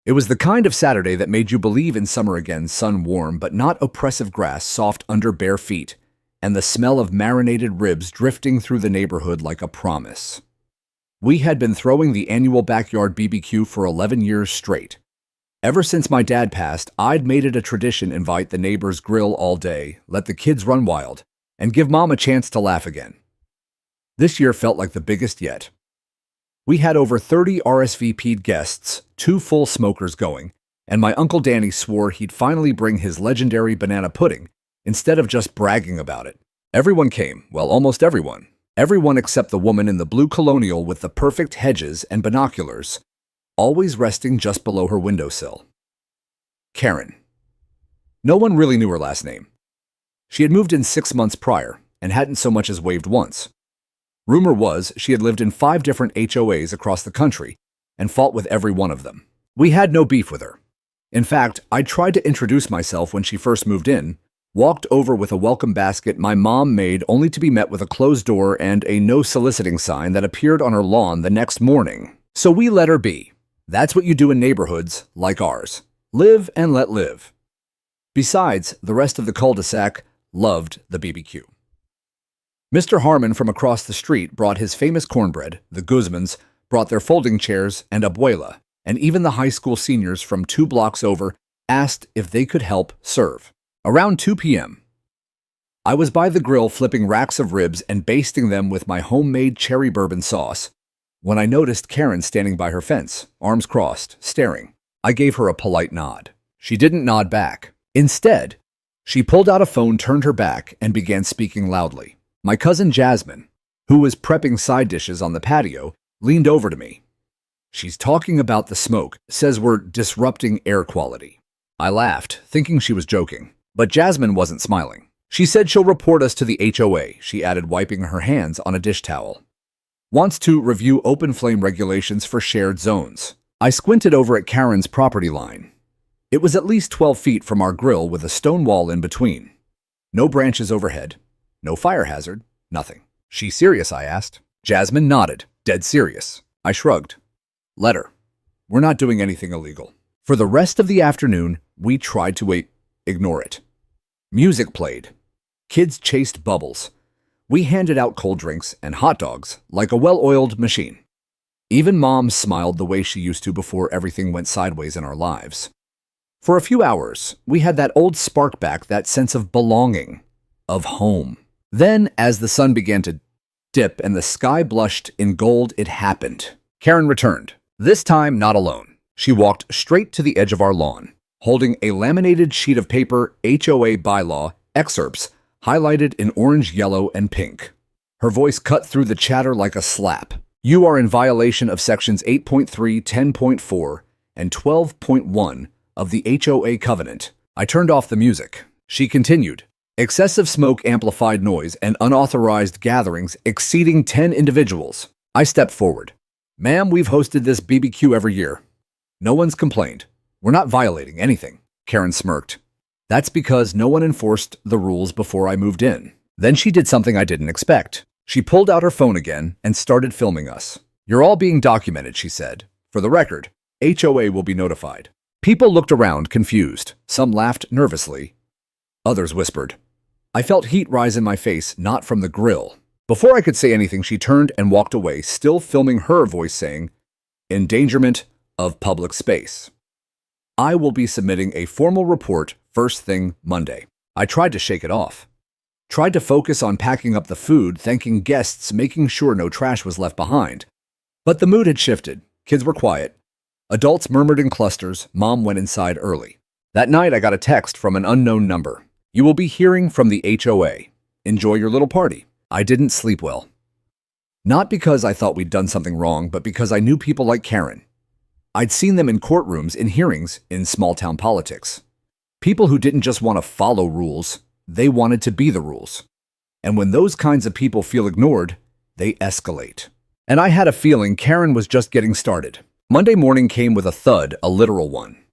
It was the kind of Saturday that made you believe in summer again, sun warm, but not oppressive grass soft under bare feet, and the smell of marinated ribs drifting through the neighborhood like a promise. We had been throwing the annual backyard BBQ for 11 years straight. Ever since my dad passed, I'd made it a tradition invite the neighbors grill all day, let the kids run wild, and give Mom a chance to laugh again. This year felt like the biggest yet. We had over 30 RSVP'd guests, 2 full smokers going, and my Uncle Danny swore he'd finally bring his legendary banana pudding instead of just bragging about it. Everyone came, well, almost everyone. Everyone except the woman in the blue colonial with the perfect hedges and binoculars, always resting just below her windowsill. Karen. No one really knew her last name. She had moved in 6 months prior and hadn't so much as waved once. Rumor was she had lived in 5 different HOAs across the country and fought with every one of them. We had no beef with her. In fact, I tried to introduce myself when she first moved in, walked over with a welcome basket my mom made only to be met with a closed door and a no soliciting sign that appeared on her lawn the next morning. So we let her be. That's what you do in neighborhoods like ours. Live and let live. Besides, the rest of the cul-de-sac loved the BBQ. Mr. Harmon from across the street brought his famous cornbread, the Guzmans brought their folding chairs and abuela, and even the high school seniors from 2 blocks over asked if they could help serve. Around 2 p.m., I was by the grill flipping racks of ribs and basting them with my homemade cherry bourbon sauce when I noticed Karen standing by her fence, arms crossed, staring. I gave her a polite nod. She didn't nod back. Instead, she pulled out a phone, turned her back, and began speaking loudly. My cousin Jasmine, who was prepping side dishes on the patio, leaned over to me. She's talking about the smoke, says we're disrupting air quality. I laughed, thinking she was joking, but Jasmine wasn't smiling. She said she'll report us to the HOA, she added, wiping her hands on a dish towel. Wants to review open flame regulations for shared zones. I squinted over at Karen's property line. It was at least 12 feet from our grill with a stone wall in between. No branches overhead. No fire hazard. Nothing. She serious, I asked. Jasmine nodded. Dead serious. I shrugged. Let her. We're not doing anything illegal. For the rest of the afternoon, we tried to ignore it. Music played. Kids chased bubbles. We handed out cold drinks and hot dogs like a well-oiled machine. Even Mom smiled the way she used to before everything went sideways in our lives. For a few hours, we had that old spark back, that sense of belonging, of home. Then, as the sun began to dip and the sky blushed in gold, it happened. Karen returned, this time not alone. She walked straight to the edge of our lawn, holding a laminated sheet of paper, HOA bylaw excerpts, highlighted in orange, yellow, and pink. Her voice cut through the chatter like a slap. You are in violation of sections 8.3, 10.4, and 12.1 of the HOA covenant. I turned off the music. She continued. Excessive smoke, amplified noise, and unauthorized gatherings exceeding 10 individuals. I stepped forward. Ma'am, we've hosted this BBQ every year. No one's complained. We're not violating anything. Karen smirked. That's because no one enforced the rules before I moved in. Then she did something I didn't expect. She pulled out her phone again and started filming us. You're all being documented, she said. For the record, HOA will be notified. People looked around, confused. Some laughed nervously. Others whispered. I felt heat rise in my face, not from the grill. Before I could say anything, she turned and walked away, still filming her voice saying, endangerment of public space. I will be submitting a formal report first thing Monday. I tried to shake it off. Tried to focus on packing up the food, thanking guests, making sure no trash was left behind. But the mood had shifted. Kids were quiet. Adults murmured in clusters. Mom went inside early. That night, I got a text from an unknown number. You will be hearing from the HOA. Enjoy your little party. I didn't sleep well. Not because I thought we'd done something wrong, but because I knew people like Karen. I'd seen them in courtrooms, in hearings, in small-town politics. People who didn't just want to follow rules, they wanted to be the rules. And when those kinds of people feel ignored, they escalate. And I had a feeling Karen was just getting started. Monday morning came with a thud, a literal one.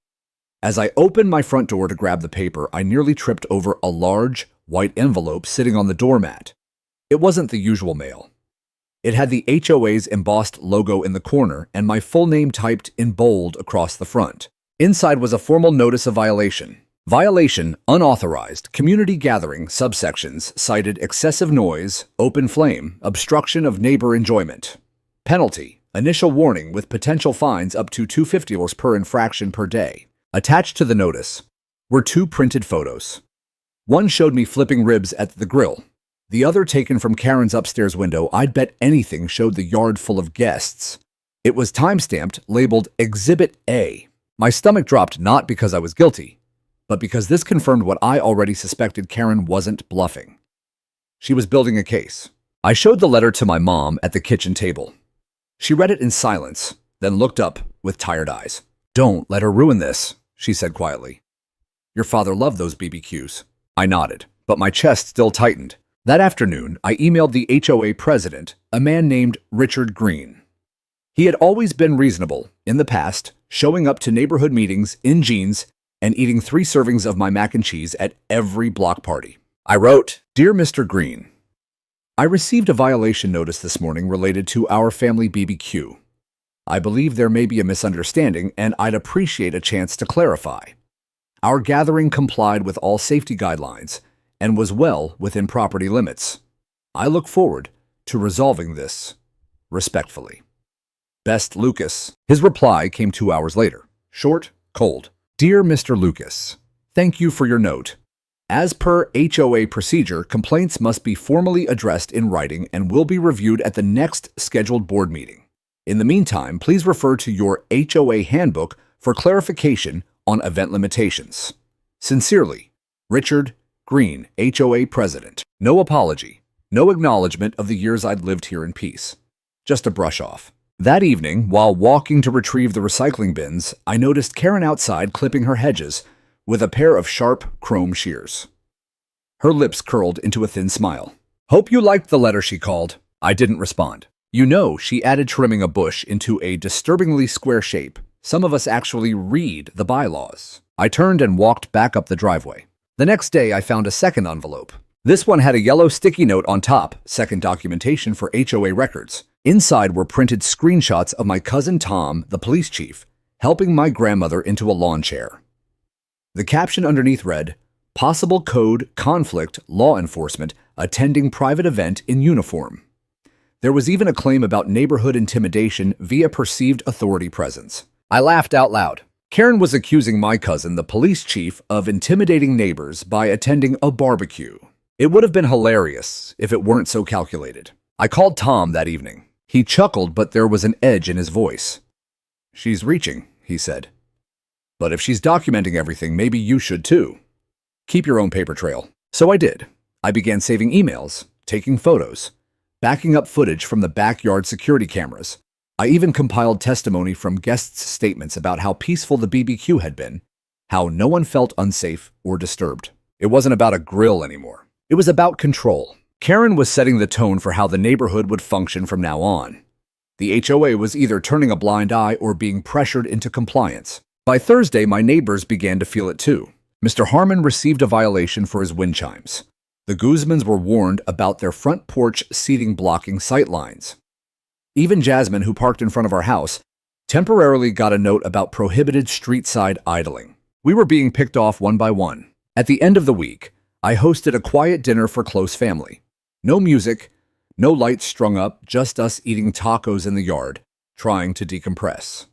As I opened my front door to grab the paper, I nearly tripped over a large, white envelope sitting on the doormat. It wasn't the usual mail. It had the HOA's embossed logo in the corner and my full name typed in bold across the front. Inside was a formal notice of violation. Violation, unauthorized, community gathering, subsections cited excessive noise, open flame, obstruction of neighbor enjoyment. Penalty, initial warning with potential fines up to $250 per infraction per day. Attached to the notice were 2 printed photos. One showed me flipping ribs at the grill. The other, taken from Karen's upstairs window, I'd bet anything showed the yard full of guests. It was time-stamped, labeled Exhibit A. My stomach dropped, not because I was guilty, but because this confirmed what I already suspected: Karen wasn't bluffing. She was building a case. I showed the letter to my mom at the kitchen table. She read it in silence, then looked up with tired eyes. "Don't let her ruin this," she said quietly. "Your father loved those BBQs." I nodded, but my chest still tightened. That afternoon, I emailed the HOA president, a man named Richard Green. He had always been reasonable in the past, showing up to neighborhood meetings in jeans and eating 3 servings of my mac and cheese at every block party. I wrote, "Dear Mr. Green, I received a violation notice this morning related to our family BBQ. I believe there may be a misunderstanding, and I'd appreciate a chance to clarify. Our gathering complied with all safety guidelines and was well within property limits. I look forward to resolving this respectfully. Best, Lucas." His reply came 2 hours later. Short, cold. "Dear Mr. Lucas, thank you for your note. As per HOA procedure, complaints must be formally addressed in writing and will be reviewed at the next scheduled board meeting. In the meantime, please refer to your HOA handbook for clarification on event limitations. Sincerely, Richard Green, HOA president." No apology, no acknowledgement of the years I'd lived here in peace. Just a brush off. That evening, while walking to retrieve the recycling bins, I noticed Karen outside clipping her hedges with a pair of sharp chrome shears. Her lips curled into a thin smile. "Hope you liked the letter," she called. I didn't respond. "You know," she added, trimming a bush into a disturbingly square shape, "some of us actually read the bylaws." I turned and walked back up the driveway. The next day, I found a second envelope. This one had a yellow sticky note on top, second documentation for HOA records. Inside were printed screenshots of my cousin Tom, the police chief, helping my grandmother into a lawn chair. The caption underneath read, "Possible code conflict, law enforcement, attending private event in uniform." There was even a claim about neighborhood intimidation via perceived authority presence. I laughed out loud. Karen was accusing my cousin, the police chief, of intimidating neighbors by attending a barbecue. It would have been hilarious if it weren't so calculated. I called Tom that evening. He chuckled, but there was an edge in his voice. "She's reaching," he said. "But if she's documenting everything, maybe you should too. Keep your own paper trail." So I did. I began saving emails, taking photos, backing up footage from the backyard security cameras. I even compiled testimony from guests' statements about how peaceful the BBQ had been, how no one felt unsafe or disturbed. It wasn't about a grill anymore. It was about control. Karen was setting the tone for how the neighborhood would function from now on. The HOA was either turning a blind eye or being pressured into compliance. By Thursday, my neighbors began to feel it too. Mr. Harmon received a violation for his wind chimes. The Guzmans were warned about their front porch seating blocking sight lines. Even Jasmine, who parked in front of our house, temporarily got a note about prohibited street-side idling. We were being picked off one by one. At the end of the week, I hosted a quiet dinner for close family. No music, no lights strung up, just us eating tacos in the yard, trying to decompress.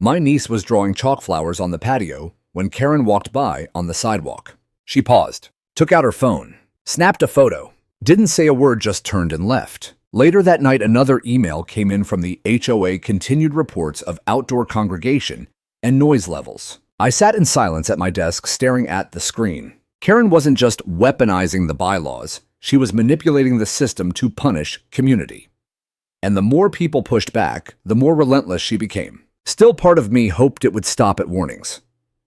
My niece was drawing chalk flowers on the patio when Karen walked by on the sidewalk. She paused, took out her phone, snapped a photo, didn't say a word, just turned and left. Later that night, another email came in from the HOA, continued reports of outdoor congregation and noise levels. I sat in silence at my desk, staring at the screen. Karen wasn't just weaponizing the bylaws, she was manipulating the system to punish community. And the more people pushed back, the more relentless she became. Still, part of me hoped it would stop at warnings,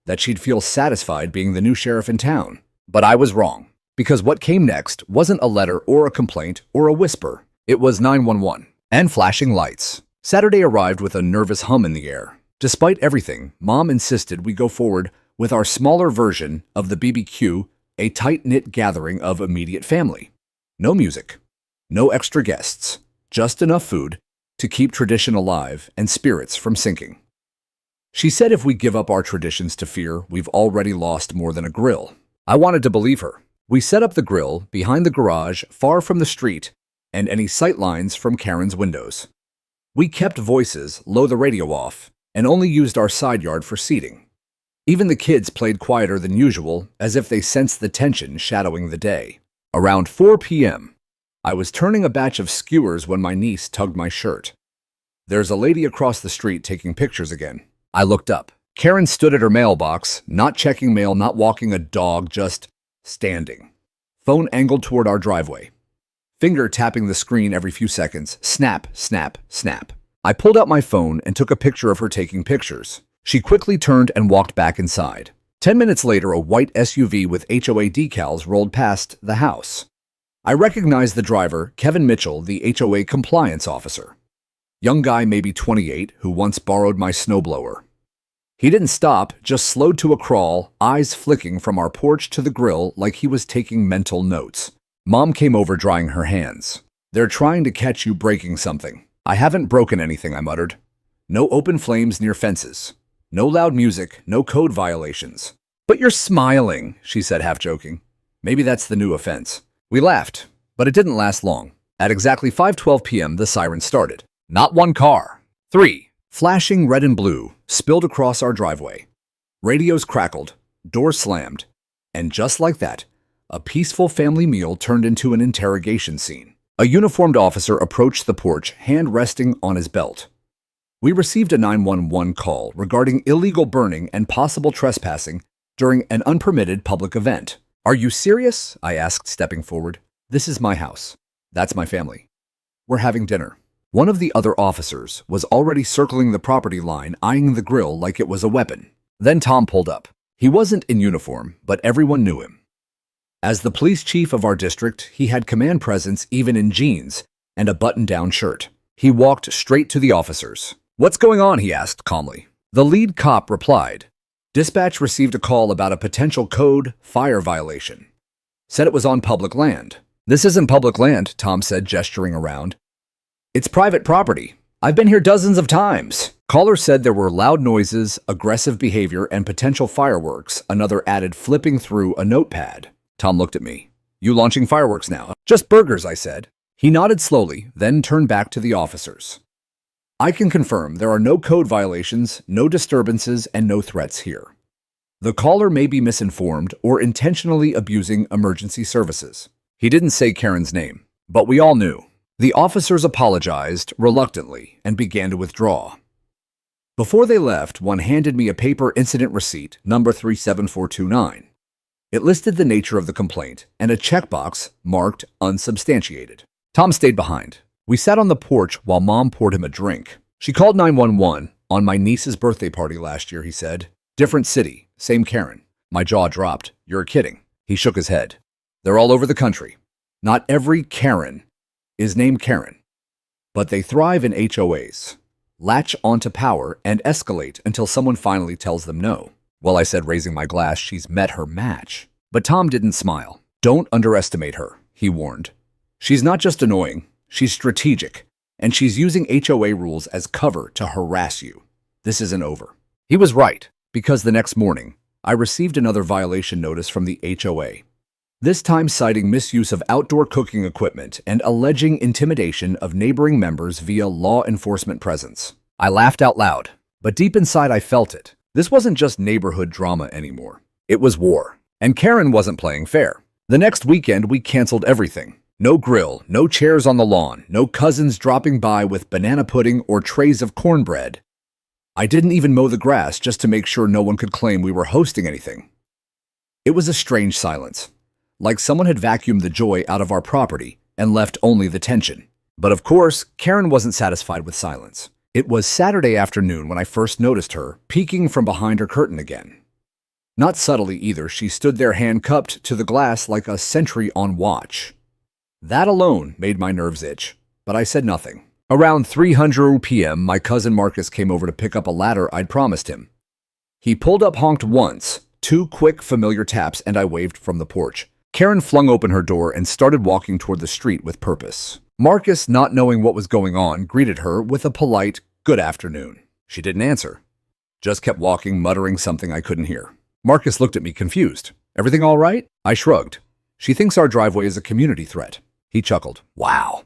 that she'd feel satisfied being the new sheriff in town. But I was wrong, because what came next wasn't a letter or a complaint or a whisper. It was 911 and flashing lights. Saturday arrived with a nervous hum in the air. Despite everything, Mom insisted we go forward with our smaller version of the BBQ, a tight-knit gathering of immediate family. No music, no extra guests, just enough food to keep tradition alive and spirits from sinking. She said if we give up our traditions to fear, we've already lost more than a grill. I wanted to believe her. We set up the grill behind the garage, far from the street and any sightlines from Karen's windows. We kept voices, low the radio off, and only used our side yard for seating. Even the kids played quieter than usual, as if they sensed the tension shadowing the day. Around 4 p.m., I was turning a batch of skewers when my niece tugged my shirt. There's a lady across the street taking pictures again. I looked up. Karen stood at her mailbox, not checking mail, not walking a dog, just standing. Phone angled toward our driveway. Finger tapping the screen every few seconds. Snap, snap, snap. I pulled out my phone and took a picture of her taking pictures. She quickly turned and walked back inside. 10 minutes later, a white SUV with HOA decals rolled past the house. I recognized the driver, Kevin Mitchell, the HOA compliance officer. Young guy, maybe 28, who once borrowed my snowblower. He didn't stop, just slowed to a crawl, eyes flicking from our porch to the grill like he was taking mental notes. Mom came over, drying her hands. They're trying to catch you breaking something. I haven't broken anything, I muttered. No open flames near fences. No loud music, no code violations. But you're smiling, she said, half joking. Maybe that's the new offense. We laughed, but it didn't last long. At exactly 5:12 p.m., the siren started. Not one car. 3. Flashing red and blue, spilled across our driveway. Radios crackled, doors slammed, and just like that, a peaceful family meal turned into an interrogation scene. A uniformed officer approached the porch, hand resting on his belt. We received a 911 call regarding illegal burning and possible trespassing during an unpermitted public event. Are you serious? I asked, stepping forward. This is my house. That's my family. We're having dinner. One of the other officers was already circling the property line, eyeing the grill like it was a weapon. Then Tom pulled up. He wasn't in uniform, but everyone knew him. As the police chief of our district, he had command presence even in jeans and a button-down shirt. He walked straight to the officers. What's going on? He asked calmly. The lead cop replied. Dispatch received a call about a potential code fire violation. Said it was on public land. This isn't public land, Tom said, gesturing around. It's private property. I've been here dozens of times. Caller said there were loud noises, aggressive behavior, and potential fireworks. Another added, flipping through a notepad. Tom looked at me. You launching fireworks now? Just burgers, I said. He nodded slowly, then turned back to the officers. I can confirm there are no code violations, no disturbances, and no threats here. The caller may be misinformed or intentionally abusing emergency services. He didn't say Karen's name, but we all knew. The officers apologized reluctantly and began to withdraw. Before they left, one handed me a paper incident receipt, number 37429. It listed the nature of the complaint and a checkbox marked unsubstantiated. Tom stayed behind. We sat on the porch while Mom poured him a drink. She called 911 on my niece's birthday party last year, he said. Different city, same Karen. My jaw dropped. You're kidding. He shook his head. They're all over the country. Not every Karen is named Karen, but they thrive in HOAs, latch onto power, and escalate until someone finally tells them no. Well, I said, raising my glass, she's met her match. But Tom didn't smile. Don't underestimate her, he warned. She's not just annoying, she's strategic, and she's using HOA rules as cover to harass you. This isn't over. He was right, because the next morning, I received another violation notice from the HOA. This time citing misuse of outdoor cooking equipment and alleging intimidation of neighboring members via law enforcement presence. I laughed out loud, but deep inside I felt it. This wasn't just neighborhood drama anymore. It was war. And Karen wasn't playing fair. The next weekend, we canceled everything. No grill, no chairs on the lawn, no cousins dropping by with banana pudding or trays of cornbread. I didn't even mow the grass just to make sure no one could claim we were hosting anything. It was a strange silence. Like someone had vacuumed the joy out of our property and left only the tension. But of course, Karen wasn't satisfied with silence. It was Saturday afternoon when I first noticed her, peeking from behind her curtain again. Not subtly either, she stood there hand-cupped to the glass like a sentry on watch. That alone made my nerves itch, but I said nothing. Around 3:00 p.m., my cousin Marcus came over to pick up a ladder I'd promised him. He pulled up, honked once, 2 quick, familiar taps, and I waved from the porch. Karen flung open her door and started walking toward the street with purpose. Marcus, not knowing what was going on, greeted her with a polite, "Good afternoon." She didn't answer. Just kept walking, muttering something I couldn't hear. Marcus looked at me confused. Everything all right? I shrugged. She thinks our driveway is a community threat. He chuckled. Wow.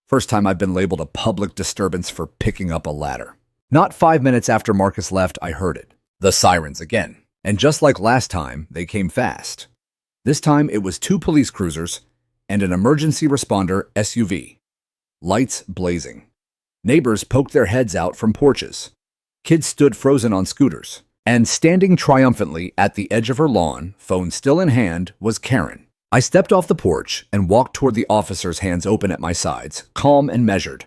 First time I've been labeled a public disturbance for picking up a ladder. Not 5 minutes after Marcus left, I heard it. The sirens again. And just like last time, they came fast. This time it was 2 police cruisers and an emergency responder SUV. Lights blazing. Neighbors poked their heads out from porches. Kids stood frozen on scooters. And standing triumphantly at the edge of her lawn, phone still in hand, was Karen. I stepped off the porch and walked toward the officers, hands open at my sides, calm and measured.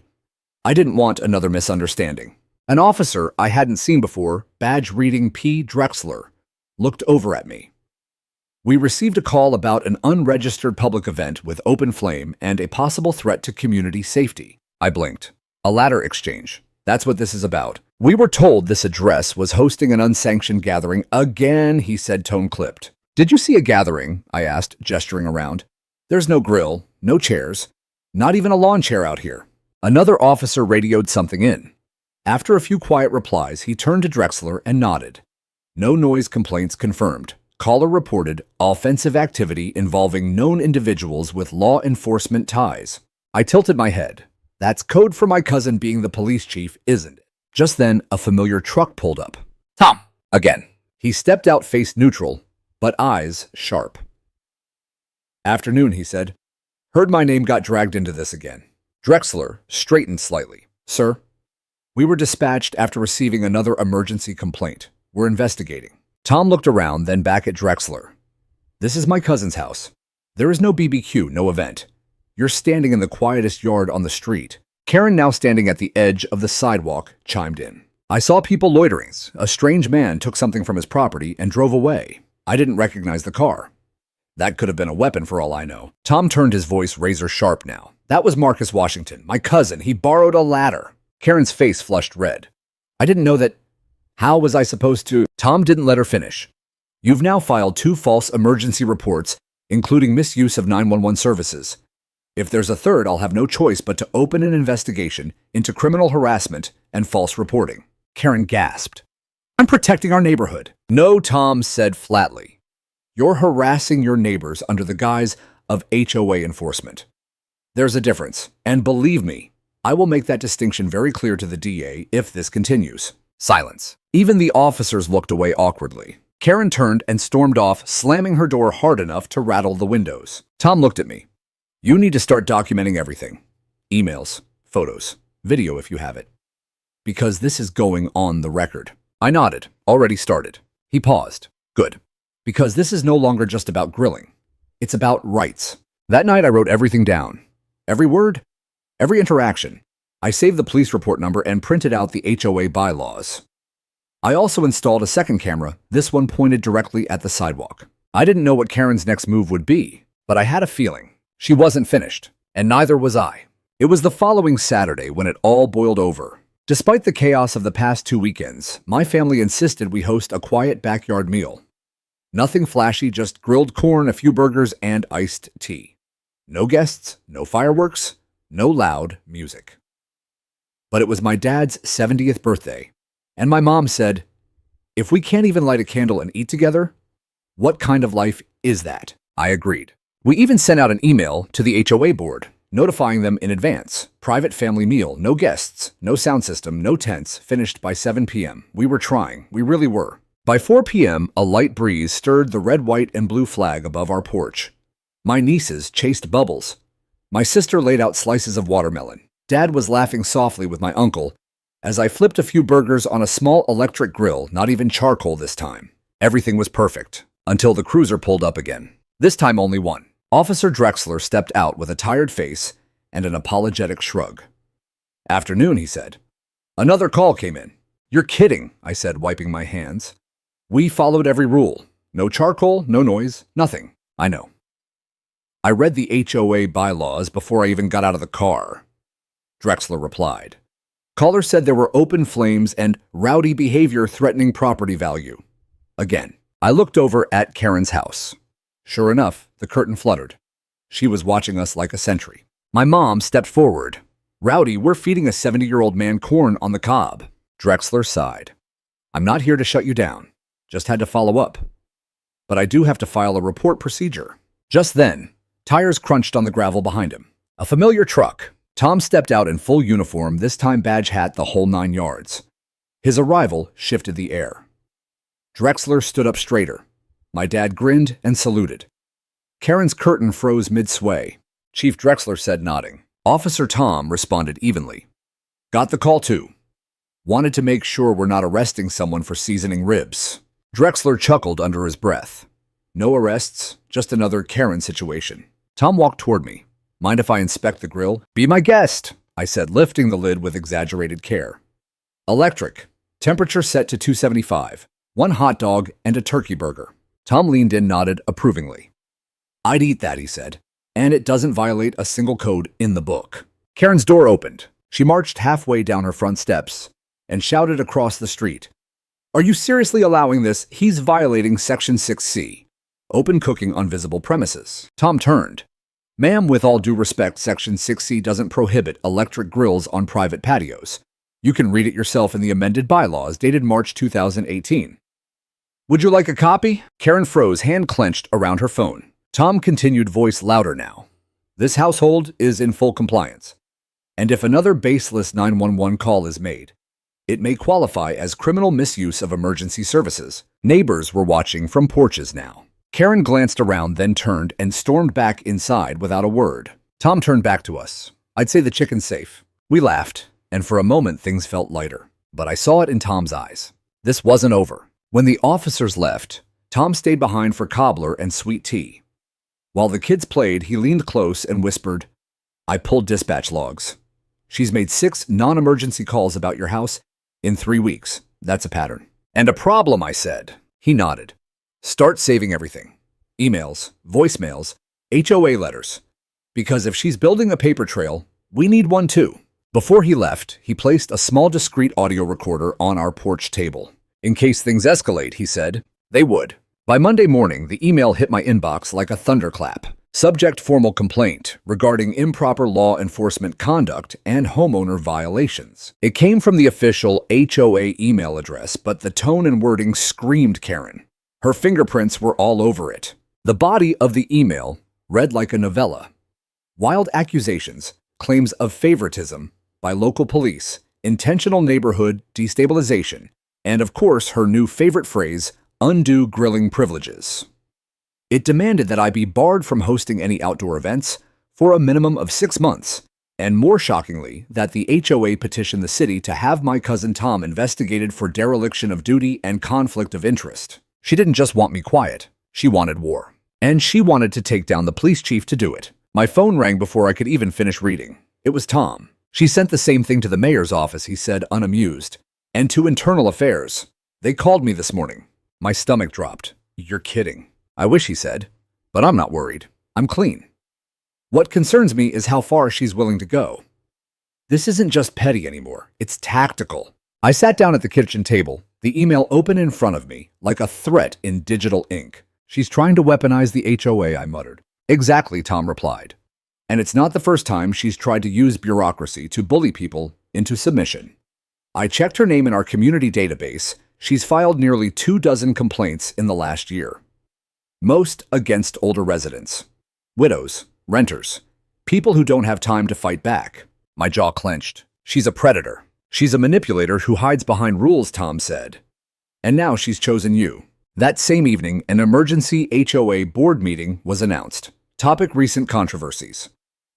I didn't want another misunderstanding. An officer I hadn't seen before, badge reading P. Drexler, looked over at me. We received a call about an unregistered public event with open flame and a possible threat to community safety. I blinked. A ladder exchange. That's what this is about. We were told this address was hosting an unsanctioned gathering again, he said, tone clipped. Did you see a gathering? I asked, gesturing around. There's no grill, no chairs, not even a lawn chair out here. Another officer radioed something in. After a few quiet replies, he turned to Drexler and nodded. No noise complaints confirmed. Caller reported offensive activity involving known individuals with law enforcement ties. I tilted my head. That's code for my cousin being the police chief, isn't it? Just then, a familiar truck pulled up. Tom! Again. He stepped out face neutral, but eyes sharp. Afternoon, he said. Heard my name got dragged into this again. Drexler straightened slightly. Sir? We were dispatched after receiving another emergency complaint. We're investigating. Tom looked around, then back at Drexler. This is my cousin's house. There is no BBQ, no event. You're standing in the quietest yard on the street. Karen, now standing at the edge of the sidewalk, chimed in. I saw people loitering. A strange man took something from his property and drove away. I didn't recognize the car. That could have been a weapon for all I know. Tom turned his voice razor sharp now. That was Marcus Washington, my cousin. He borrowed a ladder. Karen's face flushed red. I didn't know that. How was I supposed to? Tom didn't let her finish. You've now filed 2 false emergency reports, including misuse of 911 services. If there's a third, I'll have no choice but to open an investigation into criminal harassment and false reporting. Karen gasped. I'm protecting our neighborhood. No, Tom said flatly. You're harassing your neighbors under the guise of HOA enforcement. There's a difference, and believe me, I will make that distinction very clear to the DA if this continues. Silence. Even the officers looked away awkwardly. Karen turned and stormed off, slamming her door hard enough to rattle the windows. Tom looked at me. You need to start documenting everything. Emails, photos, video if you have it. Because this is going on the record. I nodded. Already started. He paused. Good. Because this is no longer just about grilling. It's about rights. That night I wrote everything down. Every word, every interaction. I saved the police report number and printed out the HOA bylaws. I also installed a second camera, this one pointed directly at the sidewalk. I didn't know what Karen's next move would be, but I had a feeling. She wasn't finished, and neither was I. It was the following Saturday when it all boiled over. Despite the chaos of the past 2 weekends, my family insisted we host a quiet backyard meal. Nothing flashy, just grilled corn, a few burgers, and iced tea. No guests, no fireworks, no loud music. But it was my dad's 70th birthday, and my mom said, if we can't even light a candle and eat together, what kind of life is that? I agreed. We even sent out an email to the HOA board, notifying them in advance. Private family meal, no guests, no sound system, no tents, finished by 7 p.m. We were trying. We really were. By 4 p.m., a light breeze stirred the red, white, and blue flag above our porch. My nieces chased bubbles. My sister laid out slices of watermelon. Dad was laughing softly with my uncle as I flipped a few burgers on a small electric grill, not even charcoal this time. Everything was perfect, until the cruiser pulled up again. This time only one. Officer Drexler stepped out with a tired face and an apologetic shrug. Afternoon, he said. Another call came in. You're kidding, I said, wiping my hands. We followed every rule. No charcoal, no noise, nothing. I know. I read the HOA bylaws before I even got out of the car. Drexler replied. Caller said there were open flames and rowdy behavior threatening property value. Again, I looked over at Karen's house. Sure enough, the curtain fluttered. She was watching us like a sentry. My mom stepped forward. Rowdy, we're feeding a 70-year-old man corn on the cob. Drexler sighed. I'm not here to shut you down. Just had to follow up. But I do have to file a report procedure. Just then, tires crunched on the gravel behind him. A familiar truck. Tom stepped out in full uniform, this time badge hat the whole 9 yards. His arrival shifted the air. Drexler stood up straighter. My dad grinned and saluted. Karen's curtain froze mid-sway. Chief Drexler said, nodding. Officer Tom responded evenly. Got the call too. Wanted to make sure we're not arresting someone for seasoning ribs. Drexler chuckled under his breath. No arrests, just another Karen situation. Tom walked toward me. Mind if I inspect the grill? Be my guest, I said, lifting the lid with exaggerated care. Electric. Temperature set to 275. 1 hot dog and a turkey burger. Tom leaned in, nodded approvingly. I'd eat that, he said. And it doesn't violate a single code in the book. Karen's door opened. She marched halfway down her front steps and shouted across the street. Are you seriously allowing this? He's violating Section 6C. Open cooking on visible premises. Tom turned. Ma'am, with all due respect, Section 6C doesn't prohibit electric grills on private patios. You can read it yourself in the amended bylaws dated March 2018. Would you like a copy? Karen froze, hand clenched around her phone. Tom continued, voice louder now. This household is in full compliance. And if another baseless 911 call is made, it may qualify as criminal misuse of emergency services. Neighbors were watching from porches now. Karen glanced around, then turned and stormed back inside without a word. Tom turned back to us. I'd say the chicken's safe. We laughed, and for a moment things felt lighter. But I saw it in Tom's eyes. This wasn't over. When the officers left, Tom stayed behind for cobbler and sweet tea. While the kids played, he leaned close and whispered, I pulled dispatch logs. She's made 6 non-emergency calls about your house in 3 weeks. That's a pattern. And a problem, I said. He nodded. Start saving everything. Emails, voicemails, HOA letters. Because if she's building a paper trail, we need one too. Before he left, he placed a small discreet audio recorder on our porch table. In case things escalate, he said, they would. By Monday morning, the email hit my inbox like a thunderclap. Subject: formal complaint regarding improper law enforcement conduct and homeowner violations. It came from the official HOA email address, but the tone and wording screamed Karen. Her fingerprints were all over it. The body of the email read like a novella. Wild accusations, claims of favoritism by local police, intentional neighborhood destabilization, and of course her new favorite phrase, undue grilling privileges. It demanded that I be barred from hosting any outdoor events for a minimum of 6 months, and more shockingly, that the HOA petitioned the city to have my cousin Tom investigated for dereliction of duty and conflict of interest. She didn't just want me quiet, she wanted war. And she wanted to take down the police chief to do it. My phone rang before I could even finish reading. It was Tom. She sent the same thing to the mayor's office, he said, unamused, and to internal affairs. They called me this morning. My stomach dropped. You're kidding. I wish, he said, but I'm not worried. I'm clean. What concerns me is how far she's willing to go. This isn't just petty anymore. It's tactical. I sat down at the kitchen table, the email open in front of me, like a threat in digital ink. She's trying to weaponize the HOA, I muttered. Exactly, Tom replied. And it's not the first time she's tried to use bureaucracy to bully people into submission. I checked her name in our community database. She's filed nearly 24 complaints in the last year. Most against older residents, widows, renters, people who don't have time to fight back. My jaw clenched. She's a predator. She's a manipulator who hides behind rules, Tom said. And now she's chosen you. That same evening, an emergency HOA board meeting was announced. Topic: recent controversies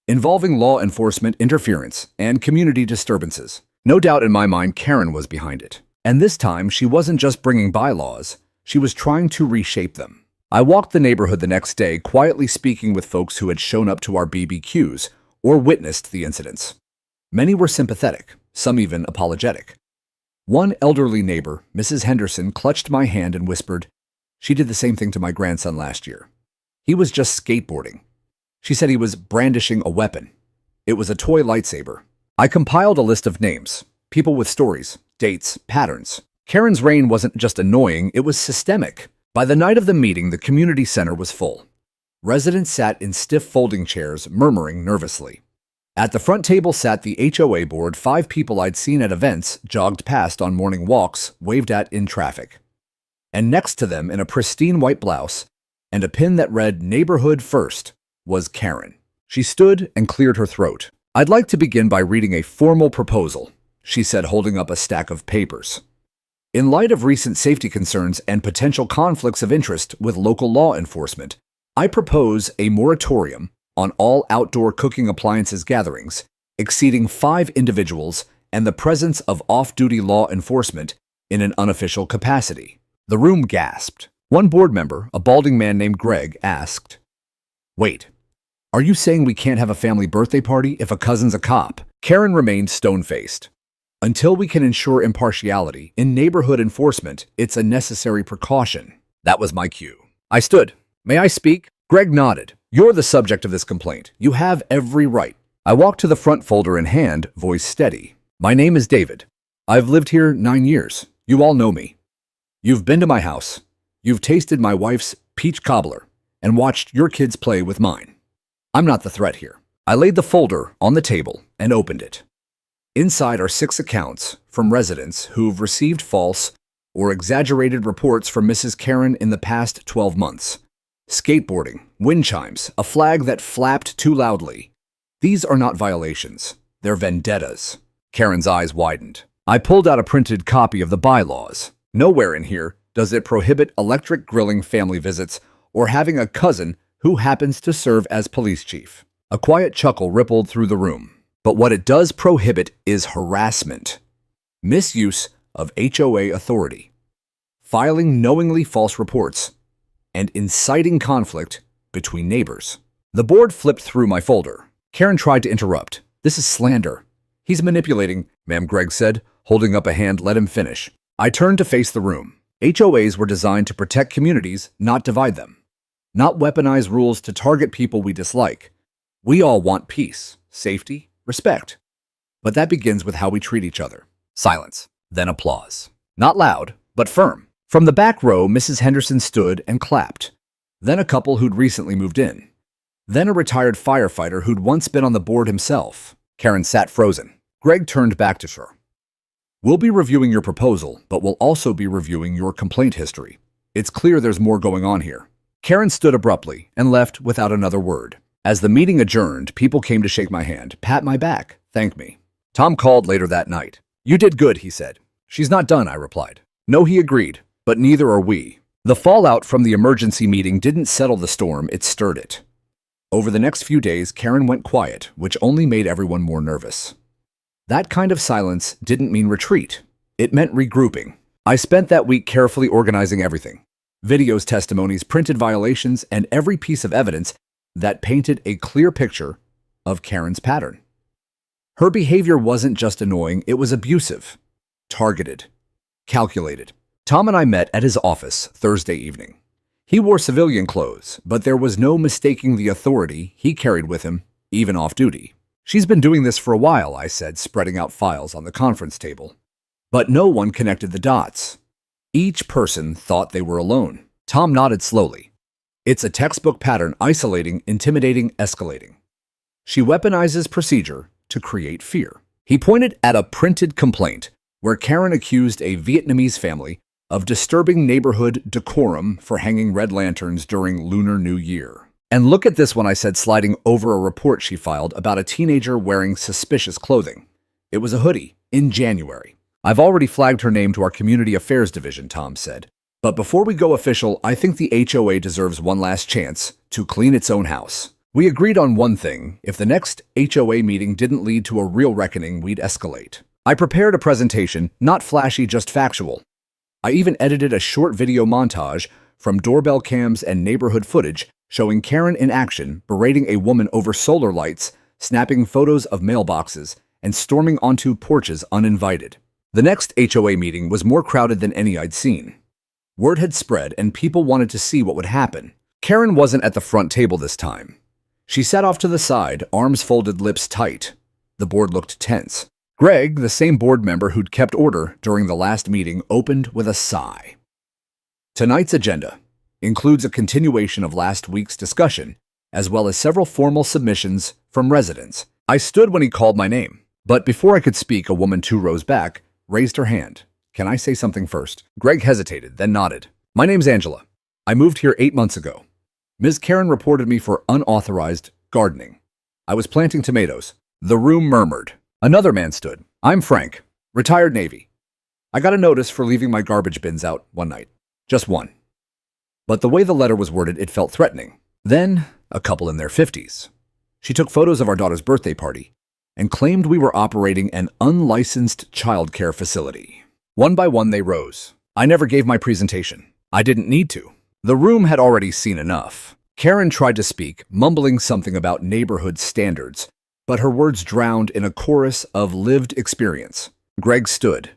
involving law enforcement interference and community disturbances. No doubt in my mind, Karen was behind it. And this time, she wasn't just bringing bylaws. She was trying to reshape them. I walked the neighborhood the next day, quietly speaking with folks who had shown up to our BBQs or witnessed the incidents. Many were sympathetic, some even apologetic. One elderly neighbor, Mrs. Henderson, clutched my hand and whispered, "She did the same thing to my grandson last year. He was just skateboarding." She said he was brandishing a weapon. It was a toy lightsaber. I compiled a list of names, people with stories, dates, patterns. Karen's reign wasn't just annoying, it was systemic. By the night of the meeting, the community center was full. Residents sat in stiff folding chairs, murmuring nervously. At the front table sat the HOA board. 5 people I'd seen at events, jogged past on morning walks, waved at in traffic. And next to them, in a pristine white blouse and a pin that read "Neighborhood First," was Karen. She stood and cleared her throat. "I'd like to begin by reading a formal proposal," she said, holding up a stack of papers. "In light of recent safety concerns and potential conflicts of interest with local law enforcement, I propose a moratorium on all outdoor cooking appliances gatherings exceeding 5 individuals and the presence of off-duty law enforcement in an unofficial capacity." The room gasped. One board member, a balding man named Greg, asked, "Wait, are you saying we can't have a family birthday party if a cousin's a cop?" Karen remained stone-faced. "Until we can ensure impartiality in neighborhood enforcement, it's a necessary precaution." That was my cue. I stood. "May I speak?" Greg nodded. "You're the subject of this complaint. You have every right." I walked to the front, folder in hand, voice steady. "My name is David. I've lived here 9 years. You all know me. You've been to my house. You've tasted my wife's peach cobbler and watched your kids play with mine. I'm not the threat here." I laid the folder on the table and opened it. Inside are 6 accounts from residents who've received false or exaggerated reports from Mrs. Karen in the past 12 months. Skateboarding, wind chimes, a flag that flapped too loudly. These are not violations. They're vendettas. Karen's eyes widened. I pulled out a printed copy of the bylaws. Nowhere in here does it prohibit electric grilling family visits or having a cousin who happens to serve as police chief. A quiet chuckle rippled through the room. But what it does prohibit is harassment, misuse of HOA authority, filing knowingly false reports, and inciting conflict between neighbors. The board flipped through my folder. Karen tried to interrupt. "This is slander. He's manipulating," Ma'am Gregg said, holding up a hand. "Let him finish." I turned to face the room. HOAs were designed to protect communities, not divide them. Not weaponize rules to target people we dislike. We all want peace, safety, respect. But that begins with how we treat each other. Silence, then applause. Not loud, but firm. From the back row, Mrs. Henderson stood and clapped. Then a couple who'd recently moved in. Then a retired firefighter who'd once been on the board himself. Karen sat frozen. Greg turned back to her. "We'll be reviewing your proposal, but we'll also be reviewing your complaint history. It's clear there's more going on here." Karen stood abruptly and left without another word. As the meeting adjourned, people came to shake my hand, pat my back, thank me. Tom called later that night. "You did good," he said. "She's not done," I replied. "No," he agreed, "but neither are we." The fallout from the emergency meeting didn't settle the storm, it stirred it. Over the next few days, Karen went quiet, which only made everyone more nervous. That kind of silence didn't mean retreat. It meant regrouping. I spent that week carefully organizing everything. Videos, testimonies, printed violations, and every piece of evidence that painted a clear picture of Karen's pattern. Her behavior wasn't just annoying, it was abusive, targeted, calculated. Tom and I met at his office Thursday evening. He wore civilian clothes, but there was no mistaking the authority he carried with him, even off-duty. "She's been doing this for a while," I said, spreading out files on the conference table. But no one connected the dots. Each person thought they were alone. Tom nodded slowly. "It's a textbook pattern: isolating, intimidating, escalating. She weaponizes procedure to create fear." He pointed at a printed complaint where Karen accused a Vietnamese family of disturbing neighborhood decorum for hanging red lanterns during Lunar New Year. "And look at this one," I said, sliding over a report she filed about a teenager wearing suspicious clothing. It was a hoodie, in January. "I've already flagged her name to our Community Affairs Division," Tom said. "But before we go official, I think the HOA deserves one last chance to clean its own house." We agreed on one thing: if the next HOA meeting didn't lead to a real reckoning, we'd escalate. I prepared a presentation, not flashy, just factual. I even edited a short video montage from doorbell cams and neighborhood footage showing Karen in action, berating a woman over solar lights, snapping photos of mailboxes, and storming onto porches uninvited. The next HOA meeting was more crowded than any I'd seen. Word had spread, and people wanted to see what would happen. Karen wasn't at the front table this time. She sat off to the side, arms folded, lips tight. The board looked tense. Greg, the same board member who'd kept order during the last meeting, opened with a sigh. Tonight's agenda includes a continuation of last week's discussion, as well as several formal submissions from residents. I stood when he called my name. But before I could speak, a woman 2 rows back raised her hand. Can I say something first? Greg hesitated, then nodded. My name's Angela. I moved here 8 months ago. Ms. Karen reported me for unauthorized gardening. I was planting tomatoes. The room murmured. Another man stood. I'm Frank, retired Navy. I got a notice for leaving my garbage bins out one night. Just one. But the way the letter was worded, it felt threatening. Then, a couple in their 50s. She took photos of our daughter's birthday party and claimed we were operating an unlicensed childcare facility. One by one, they rose. I never gave my presentation. I didn't need to. The room had already seen enough. Karen tried to speak, mumbling something about neighborhood standards, but her words drowned in a chorus of lived experience. Greg stood.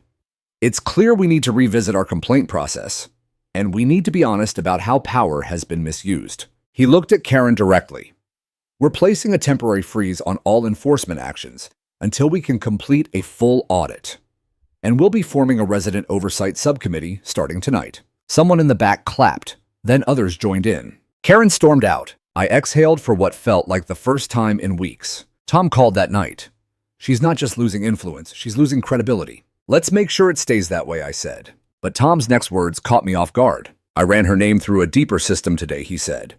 It's clear we need to revisit our complaint process, and we need to be honest about how power has been misused. He looked at Karen directly. We're placing a temporary freeze on all enforcement actions until we can complete a full audit. And we'll be forming a resident oversight subcommittee starting tonight. Someone in the back clapped, then others joined in. Karen stormed out. I exhaled for what felt like the first time in weeks. Tom called that night. She's not just losing influence, she's losing credibility. Let's make sure it stays that way, I said. But Tom's next words caught me off guard. I ran her name through a deeper system today, he said.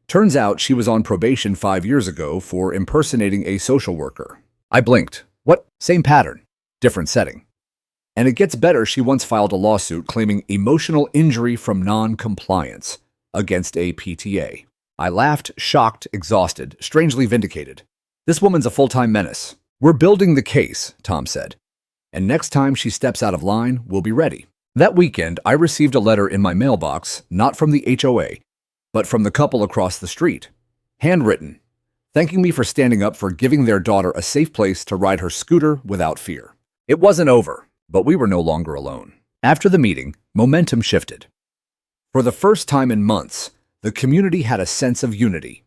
Turns out she was on probation 5 years ago for impersonating a social worker. I blinked. What? Same pattern, different setting. And it gets better, she once filed a lawsuit claiming emotional injury from non-compliance against a PTA. I laughed, shocked, exhausted, strangely vindicated. This woman's a full-time menace. We're building the case, Tom said. And next time she steps out of line, we'll be ready. That weekend, I received a letter in my mailbox, not from the HOA, but from the couple across the street. Handwritten, thanking me for standing up for giving their daughter a safe place to ride her scooter without fear. It wasn't over, but we were no longer alone. After the meeting, momentum shifted. For the first time in months, the community had a sense of unity.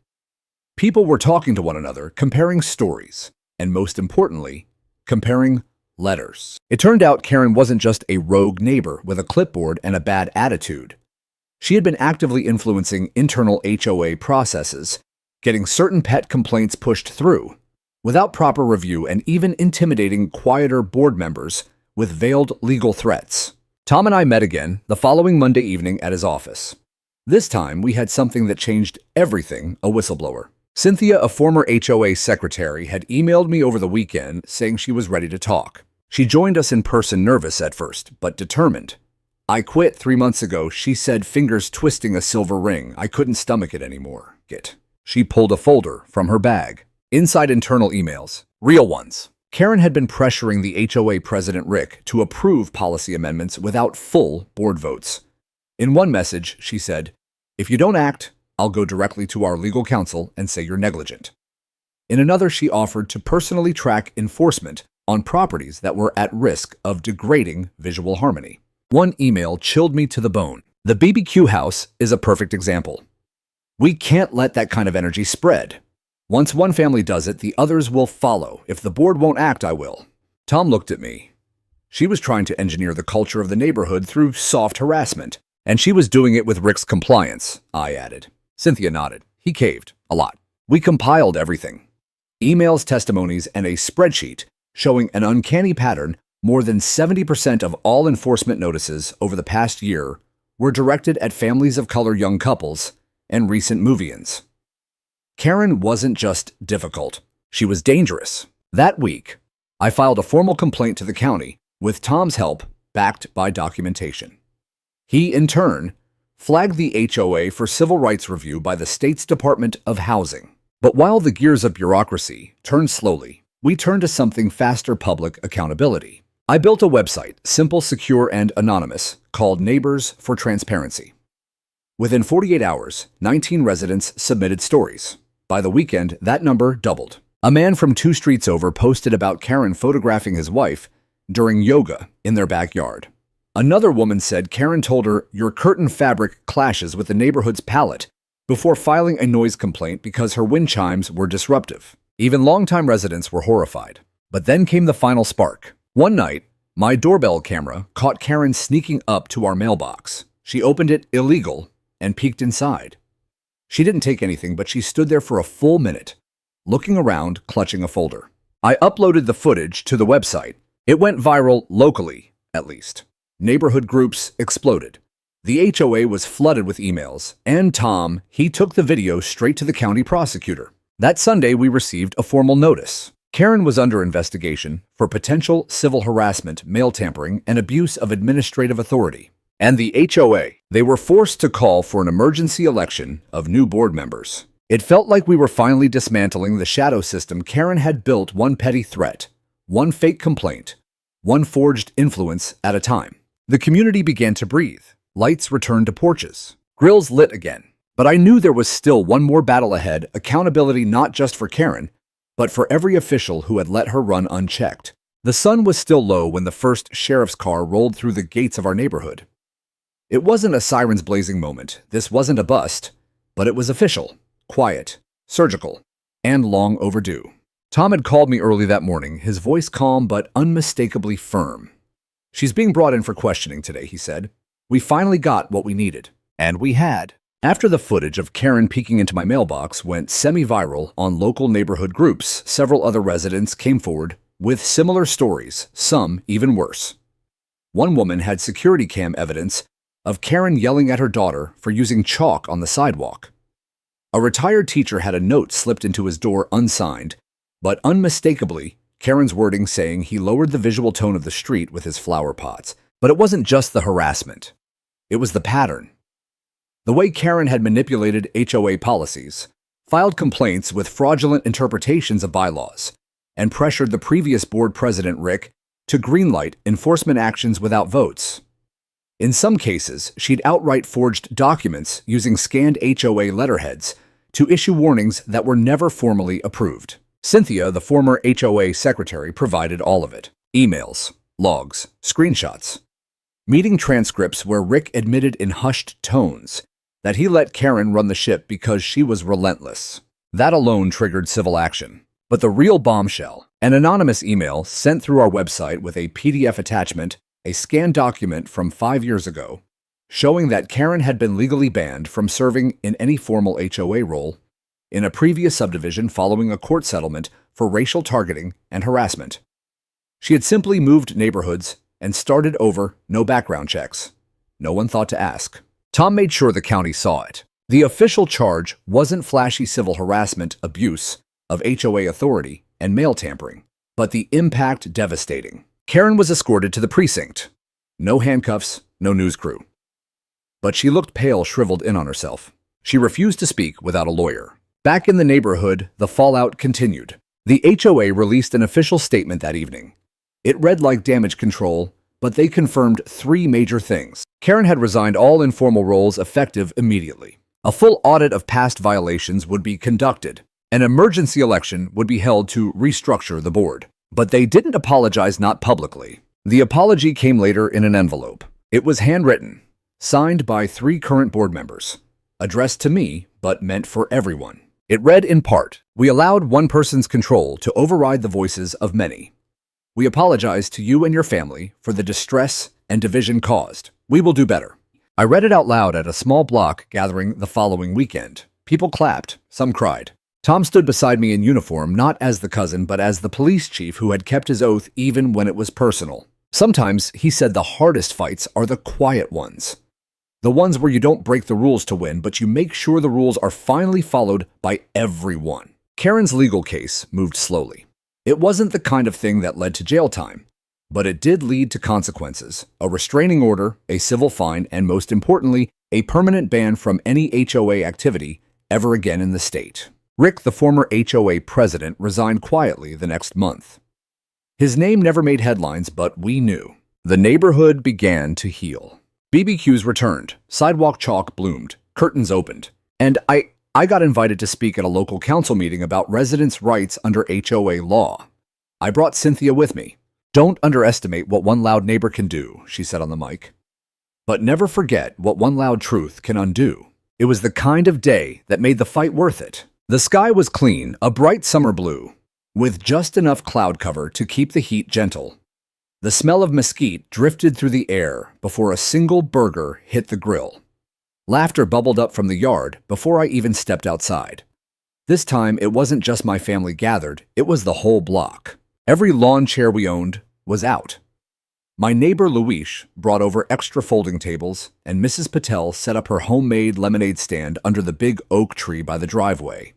People were talking to one another, comparing stories, and most importantly, comparing letters. It turned out Karen wasn't just a rogue neighbor with a clipboard and a bad attitude. She had been actively influencing internal HOA processes, getting certain pet complaints pushed through, without proper review, and even intimidating quieter board members with veiled legal threats. Tom and I met again the following Monday evening at his office. This time, we had something that changed everything: a whistleblower. Cynthia, a former HOA secretary, had emailed me over the weekend saying she was ready to talk. She joined us in person, nervous at first, but determined. I quit 3 months ago, she said, fingers twisting a silver ring. I couldn't stomach it anymore. She pulled a folder from her bag. Inside, internal emails. Real ones. Karen had been pressuring the HOA president, Rick, to approve policy amendments without full board votes. In one message, she said, "If you don't act, I'll go directly to our legal counsel and say you're negligent." In another, she offered to personally track enforcement on properties that were at risk of degrading visual harmony. One email chilled me to the bone. The BBQ house is a perfect example. We can't let that kind of energy spread. Once one family does it, the others will follow. If the board won't act, I will. Tom looked at me. She was trying to engineer the culture of the neighborhood through soft harassment, and she was doing it with Rick's compliance, I added. Cynthia nodded. He caved. A lot. We compiled everything. Emails, testimonies, and a spreadsheet showing an uncanny pattern. More than 70% of all enforcement notices over the past year were directed at families of color, young couples, and recent move-ins. Karen wasn't just difficult. She was dangerous. That week, I filed a formal complaint to the county with Tom's help, backed by documentation. He, in turn, flagged the HOA for civil rights review by the state's Department of Housing. But while the gears of bureaucracy turned slowly, we turned to something faster: public accountability. I built a website, simple, secure, and anonymous, called Neighbors for Transparency. Within 48 hours, 19 residents submitted stories. By the weekend, that number doubled. A man from 2 streets over posted about Karen photographing his wife during yoga in their backyard. Another woman said Karen told her, "Your curtain fabric clashes with the neighborhood's palette," before filing a noise complaint because her wind chimes were disruptive. Even longtime residents were horrified. But then came the final spark. One night, my doorbell camera caught Karen sneaking up to our mailbox. She opened it illegal and peeked inside. She didn't take anything, but she stood there for a full minute, looking around, clutching a folder. I uploaded the footage to the website. It went viral locally, at least. Neighborhood groups exploded. The HOA was flooded with emails, and Tom, he took the video straight to the county prosecutor. That Sunday, we received a formal notice. Karen was under investigation for potential civil harassment, mail tampering, and abuse of administrative authority. And the HOA, they were forced to call for an emergency election of new board members. It felt like we were finally dismantling the shadow system Karen had built, one petty threat, one fake complaint, one forged influence at a time. The community began to breathe. Lights returned to porches. Grills lit again. But I knew there was still one more battle ahead, accountability not just for Karen, but for every official who had let her run unchecked. The sun was still low when the first sheriff's car rolled through the gates of our neighborhood. It wasn't a sirens blazing moment. This wasn't a bust, but it was official, quiet, surgical, and long overdue. Tom had called me early that morning, his voice calm but unmistakably firm. "She's being brought in for questioning today," he said. "We finally got what we needed." And we had. After the footage of Karen peeking into my mailbox went semi-viral on local neighborhood groups, several other residents came forward with similar stories, some even worse. One woman had security cam evidence of Karen yelling at her daughter for using chalk on the sidewalk. A retired teacher had a note slipped into his door unsigned, but unmistakably, Karen's wording saying he lowered the visual tone of the street with his flower pots. But it wasn't just the harassment. It was the pattern. The way Karen had manipulated HOA policies, filed complaints with fraudulent interpretations of bylaws, and pressured the previous board president, Rick, to greenlight enforcement actions without votes. In some cases, she'd outright forged documents using scanned HOA letterheads to issue warnings that were never formally approved. Cynthia, the former HOA secretary, provided all of it. Emails, logs, screenshots. Meeting transcripts where Rick admitted in hushed tones that he let Karen run the ship because she was relentless. That alone triggered civil action. But the real bombshell, an anonymous email sent through our website with a PDF attachment, a scanned document from 5 years ago, showing that Karen had been legally banned from serving in any formal HOA role in a previous subdivision following a court settlement for racial targeting and harassment. She had simply moved neighborhoods and started over, no background checks. No one thought to ask. Tom made sure the county saw it. The official charge wasn't flashy civil harassment, abuse of HOA authority, and mail tampering, but the impact devastating. Karen was escorted to the precinct. No handcuffs, no news crew. But she looked pale, shriveled in on herself. She refused to speak without a lawyer. Back in the neighborhood, the fallout continued. The HOA released an official statement that evening. It read like damage control, but they confirmed 3 major things. Karen had resigned all informal roles effective immediately. A full audit of past violations would be conducted. An emergency election would be held to restructure the board. But they didn't apologize, not publicly. The apology came later in an envelope. It was handwritten, signed by 3 current board members, addressed to me, but meant for everyone. It read in part, "We allowed one person's control to override the voices of many. We apologize to you and your family for the distress and division caused. We will do better." I read it out loud at a small block gathering the following weekend. People clapped, some cried. Tom stood beside me in uniform, not as the cousin, but as the police chief who had kept his oath even when it was personal. Sometimes, he said, the hardest fights are the quiet ones. The ones where you don't break the rules to win, but you make sure the rules are finally followed by everyone. Karen's legal case moved slowly. It wasn't the kind of thing that led to jail time, but it did lead to consequences, a restraining order, a civil fine, and most importantly, a permanent ban from any HOA activity ever again in the state. Rick, the former HOA president, resigned quietly the next month. His name never made headlines, but we knew. The neighborhood began to heal. BBQs returned, sidewalk chalk bloomed, curtains opened, and I got invited to speak at a local council meeting about residents' rights under HOA law. I brought Cynthia with me. "Don't underestimate what one loud neighbor can do," she said on the mic. "But never forget what one loud truth can undo." It was the kind of day that made the fight worth it. The sky was clean, a bright summer blue, with just enough cloud cover to keep the heat gentle. The smell of mesquite drifted through the air before a single burger hit the grill. Laughter bubbled up from the yard before I even stepped outside. This time, it wasn't just my family gathered, it was the whole block. Every lawn chair we owned was out. My neighbor Luis brought over extra folding tables, and Mrs. Patel set up her homemade lemonade stand under the big oak tree by the driveway.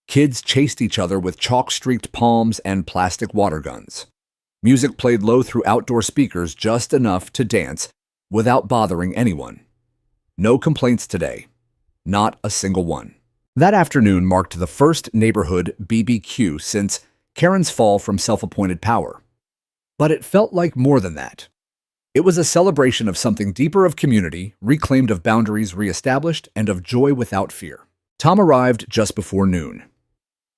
Kids chased each other with chalk-streaked palms and plastic water guns. Music played low through outdoor speakers just enough to dance without bothering anyone. No complaints today. Not a single one. That afternoon marked the first neighborhood BBQ since Karen's fall from self-appointed power. But it felt like more than that. It was a celebration of something deeper, of community, reclaimed, of boundaries reestablished, and of joy without fear. Tom arrived just before noon.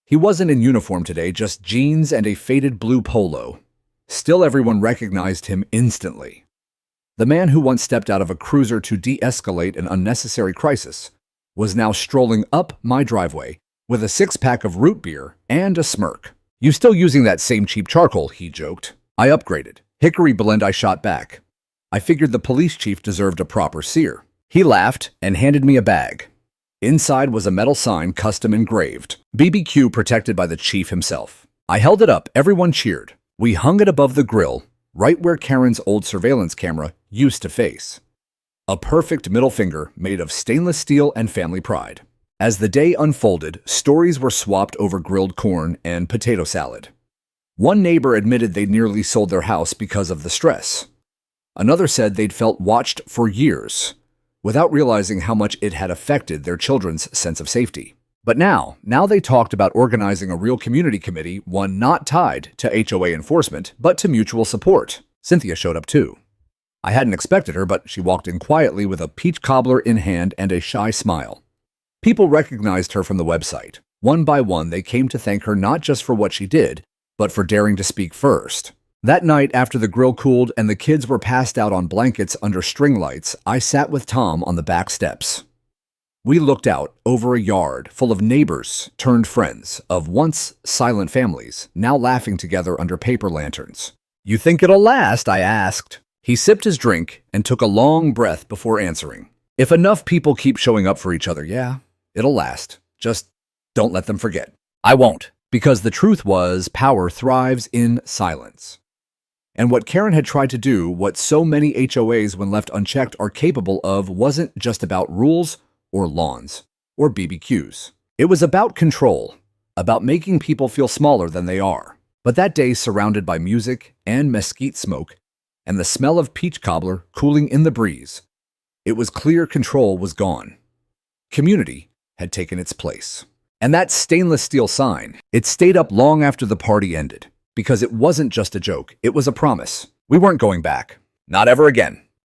He wasn't in uniform today, just jeans and a faded blue polo. Still, everyone recognized him instantly. The man who once stepped out of a cruiser to de-escalate an unnecessary crisis was now strolling up my driveway with a six-pack of root beer and a smirk. "You still using that same cheap charcoal?" he joked. I upgraded. Hickory blend, I shot back. I figured the police chief deserved a proper sear. He laughed and handed me a bag. Inside was a metal sign, custom engraved, BBQ, protected by the chief himself. I held it up, everyone cheered. We hung it above the grill, right where Karen's old surveillance camera used to face. A perfect middle finger made of stainless steel and family pride. As the day unfolded, stories were swapped over grilled corn and potato salad. One neighbor admitted they'd nearly sold their house because of the stress. Another said they'd felt watched for years, without realizing how much it had affected their children's sense of safety. But now they talked about organizing a real community committee, one not tied to HOA enforcement, but to mutual support. Cynthia showed up too. I hadn't expected her, but she walked in quietly with a peach cobbler in hand and a shy smile. People recognized her from the website. One by one, they came to thank her not just for what she did, but for daring to speak first. That night, after the grill cooled and the kids were passed out on blankets under string lights, I sat with Tom on the back steps. We looked out over a yard full of neighbors turned friends, of once silent families, now laughing together under paper lanterns. "You think it'll last?" I asked. He sipped his drink and took a long breath before answering. "If enough people keep showing up for each other, yeah, it'll last. Just don't let them forget." I won't. Because the truth was, power thrives in silence. And what Karen had tried to do, what so many HOAs, when left unchecked, are capable of, wasn't just about rules or lawns or BBQs. It was about control, about making people feel smaller than they are. But that day, surrounded by music and mesquite smoke and the smell of peach cobbler cooling in the breeze, it was clear control was gone. Community had taken its place. And that stainless steel sign, it stayed up long after the party ended. Because it wasn't just a joke, it was a promise. We weren't going back. Not ever again.